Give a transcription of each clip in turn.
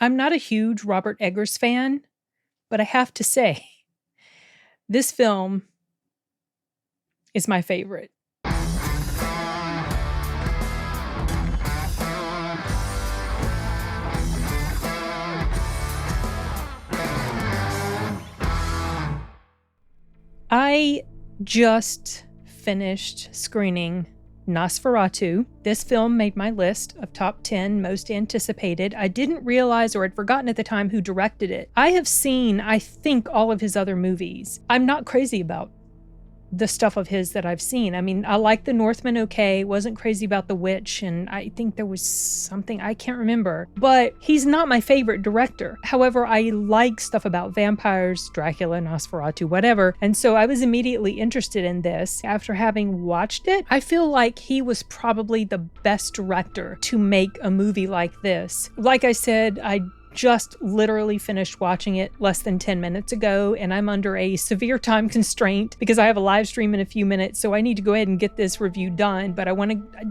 I'm not a huge Robert Eggers fan, but I have to say, this film is my favorite. I just finished screening Nosferatu. This film made my list of top 10 most anticipated. I didn't realize or had forgotten at the time who directed it. I have seen, I think, all of his other movies. I'm not crazy about the stuff of his that I've seen. I mean, I like The Northman okay, wasn't crazy about The Witch, and I think there was something, I can't remember. But he's not my favorite director. However, I like stuff about vampires, Dracula, Nosferatu, whatever. And so I was immediately interested in this. After having watched it, I feel like he was probably the best director to make a movie like this. Like I said, I just literally finished watching it less than 10 minutes ago, and I'm under a severe time constraint because I have a live stream in a few minutes, so I need to go ahead and get this review done, but I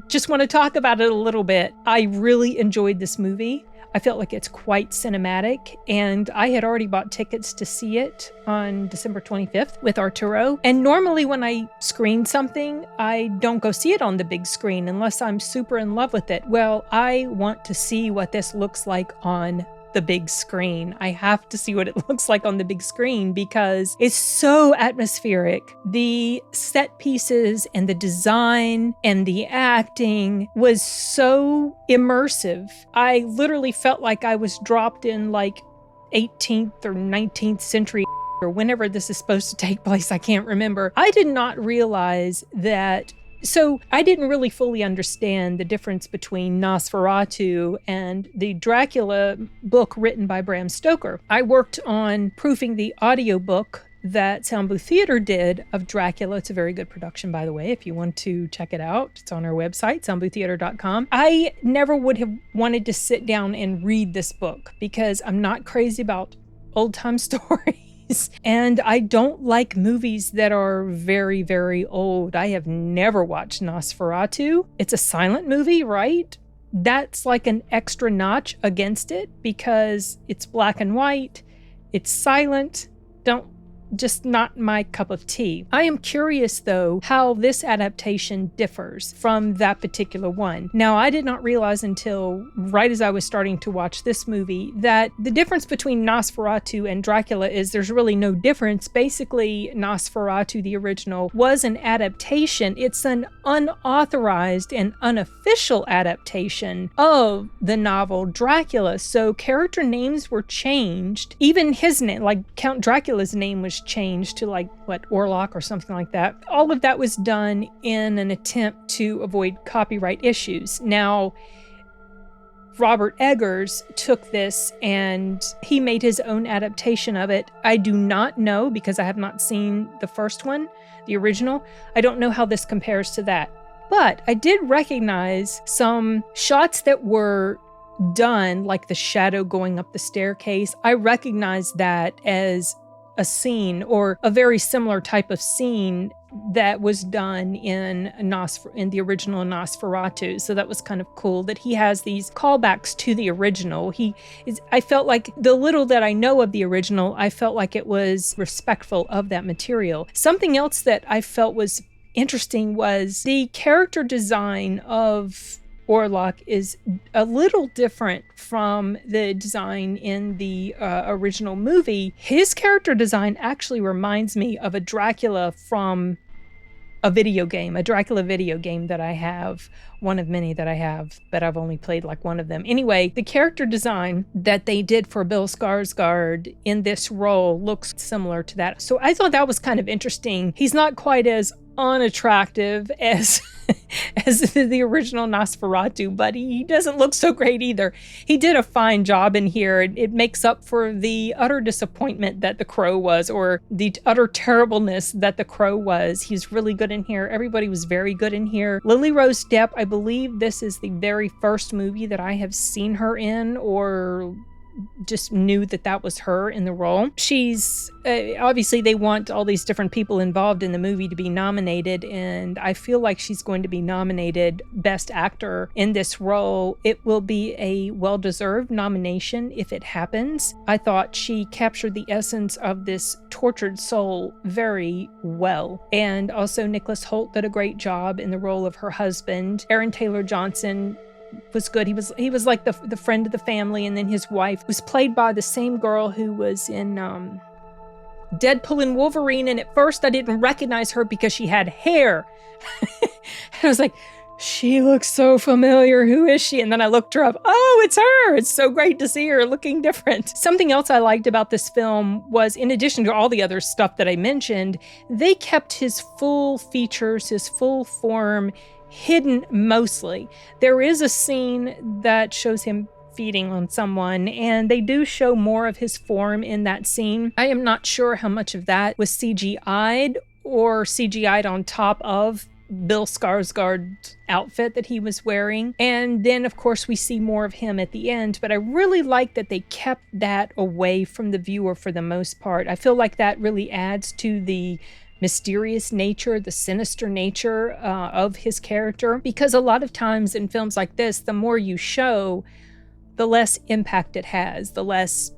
just want to talk about it a little bit. I really enjoyed this movie. I felt like it's quite cinematic, and I had already bought tickets to see it on December 25th with Arturo. And normally when I screen something, I don't go see it on the big screen unless I'm super in love with it. Well, I want to see what this looks like on the big screen. I have to see what it looks like on the big screen because it's so atmospheric. The set pieces and the design and the acting was so immersive. I literally felt like I was dropped in like 18th or 19th century or whenever this is supposed to take place. I can't remember. I did not realize that. So I didn't really fully understand the difference between Nosferatu and the Dracula book written by Bram Stoker. I worked on proofing the audiobook that Sound Booth Theater did of Dracula. It's a very good production, by the way, if you want to check it out. It's on our website, soundbooththeater.com. I never would have wanted to sit down and read this book because I'm not crazy about old-time stories. And I don't like movies that are very, very old. I have never watched Nosferatu. It's a silent movie, right? That's like an extra notch against it because it's black and white. It's silent. Just not my cup of tea. I am curious, though, how this adaptation differs from that particular one. Now, I did not realize until right as I was starting to watch this movie that the difference between Nosferatu and Dracula is there's really no difference. Basically, Nosferatu, the original, was an adaptation. It's an unauthorized and unofficial adaptation of the novel Dracula. So character names were changed. Even his name, like Count Dracula's name, was changed to Orlok or something like that. All of that was done in an attempt to avoid copyright issues. Now, Robert Eggers took this and he made his own adaptation of it. I do not know, because I have not seen the first one, the original. I don't know how this compares to that. But I did recognize some shots that were done, like the shadow going up the staircase. I recognized that as a scene or a very similar type of scene that was done in the original Nosferatu. So that was kind of cool that he has these callbacks to the original. I felt like the little that I know of the original, I felt like it was respectful of that material. Something else that I felt was interesting was the character design of Orlok is a little different from the design in the original movie. His character design actually reminds me of a Dracula from a video game, a Dracula video game that I have, one of many that I have, but I've only played like one of them. Anyway, the character design that they did for Bill Skarsgård in this role looks similar to that. So I thought that was kind of interesting. He's not quite as unattractive as the original Nosferatu, but he doesn't look so great either. He did a fine job in here. It makes up for the utter disappointment that The Crow was, or the utter terribleness that The Crow was. He's really good in here. Everybody was very good in here. Lily Rose Depp, I believe this is the very first movie that I have seen her in, or just knew that that was her in the role. She's obviously they want all these different people involved in the movie to be nominated, and I feel like she's going to be nominated Best Actor in this role. It will be a well-deserved nomination if it happens. I thought she captured the essence of this tortured soul very well. And also Nicholas Hoult did a great job in the role of her husband. Aaron Taylor Johnson was good. He was like the friend of the family, and then his wife was played by the same girl who was in Deadpool and Wolverine, and at first I didn't recognize her because she had hair. And I was like, she looks so familiar. Who is she? And then I looked her up. Oh, it's her. It's so great to see her looking different. Something else I liked about this film was, in addition to all the other stuff that I mentioned, they kept his full features, his full form hidden mostly. There is a scene that shows him feeding on someone, and they do show more of his form in that scene. I am not sure how much of that was CGI'd or CGI'd on top of Bill Skarsgård's outfit that he was wearing. And then, of course, we see more of him at the end, but I really like that they kept that away from the viewer for the most part. I feel like that really adds to the mysterious nature, the sinister nature of his character, because a lot of times in films like this, the more you show, the less impact it has, the less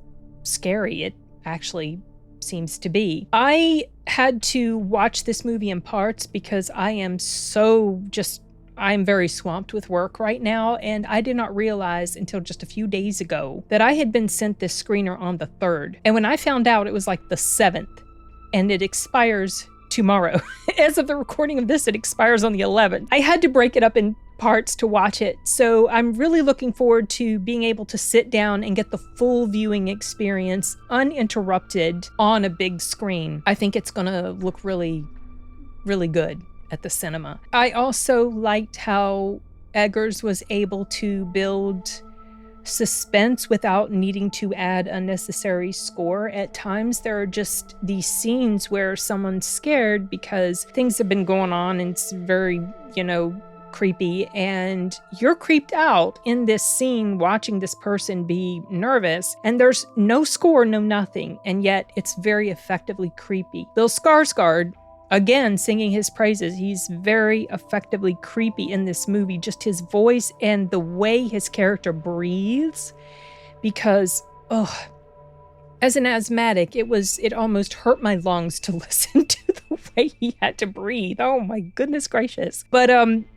scary it actually seems to be. I had to watch this movie in parts because I am very swamped with work right now, and I did not realize until just a few days ago that I had been sent this screener on the 3rd. And when I found out, it was like the 7th, and it expires tomorrow. As of the recording of this, it expires on the 11th. I had to break it up in parts to watch it, so I'm really looking forward to being able to sit down and get the full viewing experience uninterrupted on a big screen. I think it's gonna look really, really good at the cinema. I also liked how Eggers was able to build suspense without needing to add unnecessary score. At times there are just these scenes where someone's scared because things have been going on and it's very, creepy, and you're creeped out in this scene watching this person be nervous, and there's no score, no nothing, and yet it's very effectively creepy. Bill Skarsgård, again, singing his praises. He's very effectively creepy in this movie. Just his voice and the way his character breathes. Because, as an asthmatic, it almost hurt my lungs to listen to the way he had to breathe. Oh my goodness gracious. But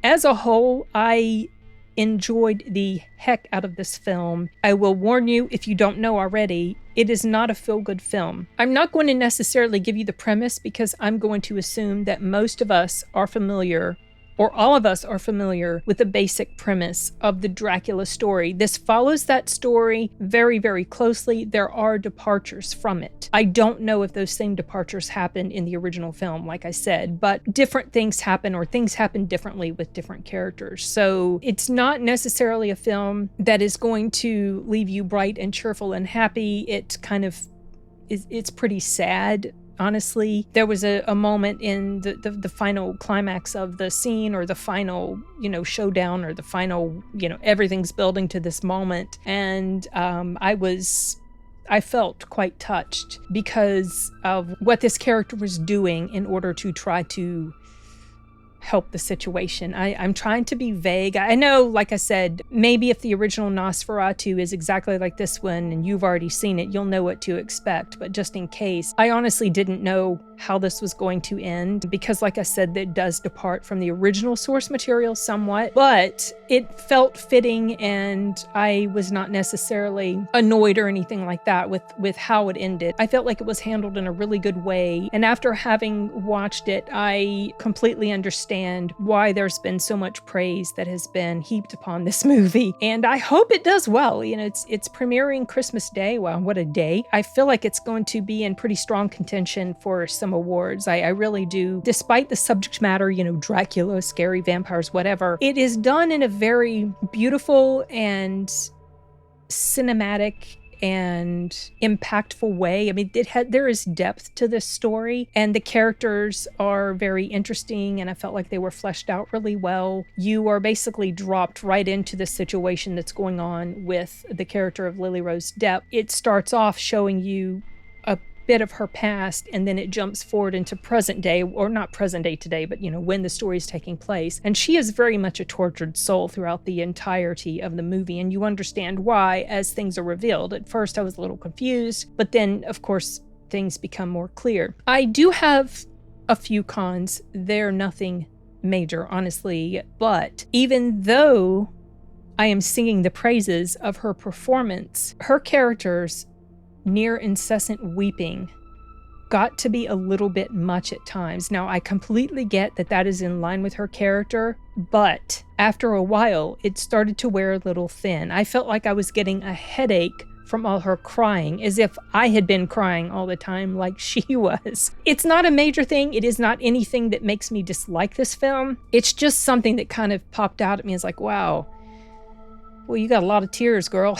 as a whole, I enjoyed the heck out of this film. I will warn you, if you don't know already, it is not a feel-good film. I'm not going to necessarily give you the premise because I'm going to assume that most of us are familiar, or all of us are familiar with the basic premise of the Dracula story. This follows that story very, very closely. There are departures from it. I don't know if those same departures happened in the original film, like I said, but different things happen, or things happen differently with different characters. So it's not necessarily a film that is going to leave you bright and cheerful and happy. It's pretty sad. Honestly, there was a moment in the final climax of the scene, or the final, showdown, or the final, everything's building to this moment. And I felt quite touched because of what this character was doing in order to try to help the situation. I'm trying to be vague. I know, like I said, maybe if the original Nosferatu is exactly like this one and you've already seen it, you'll know what to expect. But just in case, I honestly didn't know how this was going to end because, like I said, it does depart from the original source material somewhat, but it felt fitting, and I was not necessarily annoyed or anything like that with how it ended. I felt like it was handled in a really good way, and after having watched it, I completely understand why there's been so much praise that has been heaped upon this movie, and I hope it does well. It's premiering Christmas Day. Wow, what a day. I feel like it's going to be in pretty strong contention for some awards. I really do. Despite the subject matter, Dracula, scary vampires, whatever, it is done in a very beautiful and cinematic and impactful way. I mean, there is depth to this story, and the characters are very interesting, and I felt like they were fleshed out really well. You are basically dropped right into the situation that's going on with the character of Lily Rose Depp. It starts off showing you a bit of her past, and then it jumps forward into present day, or not present day today, but when the story is taking place. And she is very much a tortured soul throughout the entirety of the movie, and you understand why as things are revealed. At first I was a little confused, but then of course things become more clear. I do have a few cons. They're nothing major, honestly, but even though I am singing the praises of her performance, her character's near incessant weeping got to be a little bit much at times. Now, I completely get that that is in line with her character, but after a while, it started to wear a little thin. I felt like I was getting a headache from all her crying, as if I had been crying all the time like she was. It's not a major thing. It is not anything that makes me dislike this film. It's just something that kind of popped out at me as like, wow, well, you got a lot of tears, girl.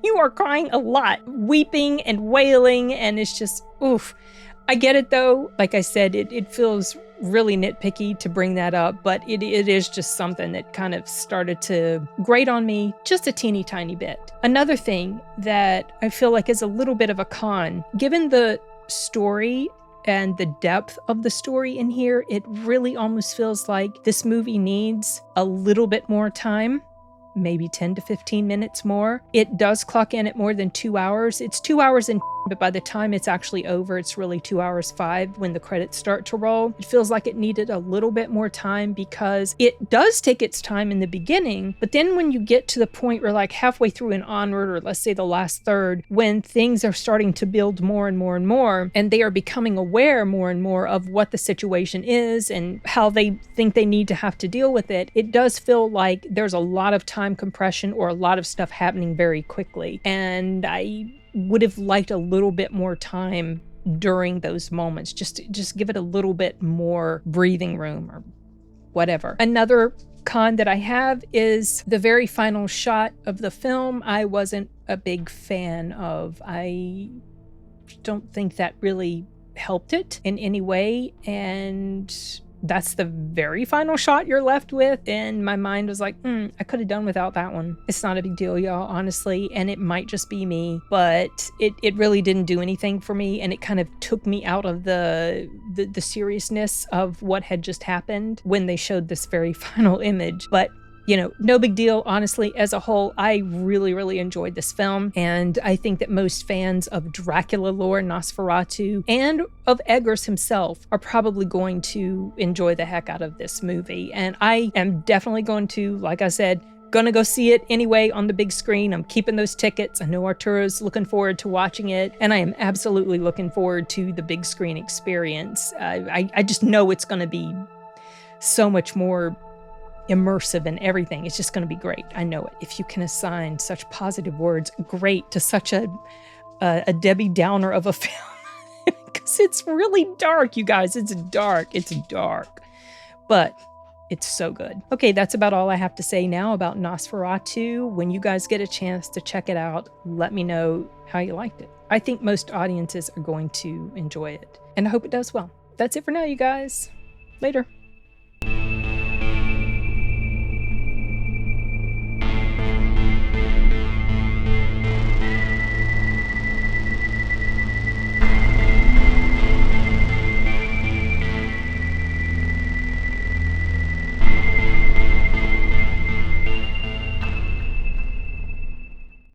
You are crying a lot, weeping and wailing, and it's just, oof. I get it though. Like I said, it feels really nitpicky to bring that up, but it is just something that kind of started to grate on me just a teeny tiny bit. Another thing that I feel like is a little bit of a con, given the story and the depth of the story in here, it really almost feels like this movie needs a little bit more time. Maybe 10 to 15 minutes more. It does clock in at more than 2 hours. It's 2 hours and but by the time it's actually over, it's really 2 hours 5 when the credits start to roll. It feels like it needed a little bit more time because it does take its time in the beginning, but then when you get to the point where like halfway through and onward, or let's say the last third, when things are starting to build more and more and more, and they are becoming aware more and more of what the situation is and how they think they need to have to deal with it, it does feel like there's a lot of time compression or a lot of stuff happening very quickly. And I would have liked a little bit more time during those moments, just give it a little bit more breathing room or whatever. Another con that I have is the very final shot of the film. I wasn't a big fan of. I don't think that really helped it in any way, and that's the very final shot you're left with, and my mind was like, I could have done without that one. It's not a big deal, y'all, honestly, and it might just be me, but it really didn't do anything for me, and it kind of took me out of the seriousness of what had just happened when they showed this very final image. But no big deal. Honestly, as a whole, I really, really enjoyed this film. And I think that most fans of Dracula lore, Nosferatu, and of Eggers himself are probably going to enjoy the heck out of this movie. And I am definitely going to, like I said, gonna go see it anyway on the big screen. I'm keeping those tickets. I know Arturo's looking forward to watching it, and I am absolutely looking forward to the big screen experience. I just know it's gonna be so much more immersive and everything. It's just going to be great. I know it. If you can assign such positive words, great, to such a Debbie Downer of a film, because it's really dark, you guys. It's dark. But it's so good. Okay, that's about all I have to say now about Nosferatu. When you guys get a chance to check it out, let me know how you liked it. I think most audiences are going to enjoy it, and I hope it does well. That's it for now, you guys. Later.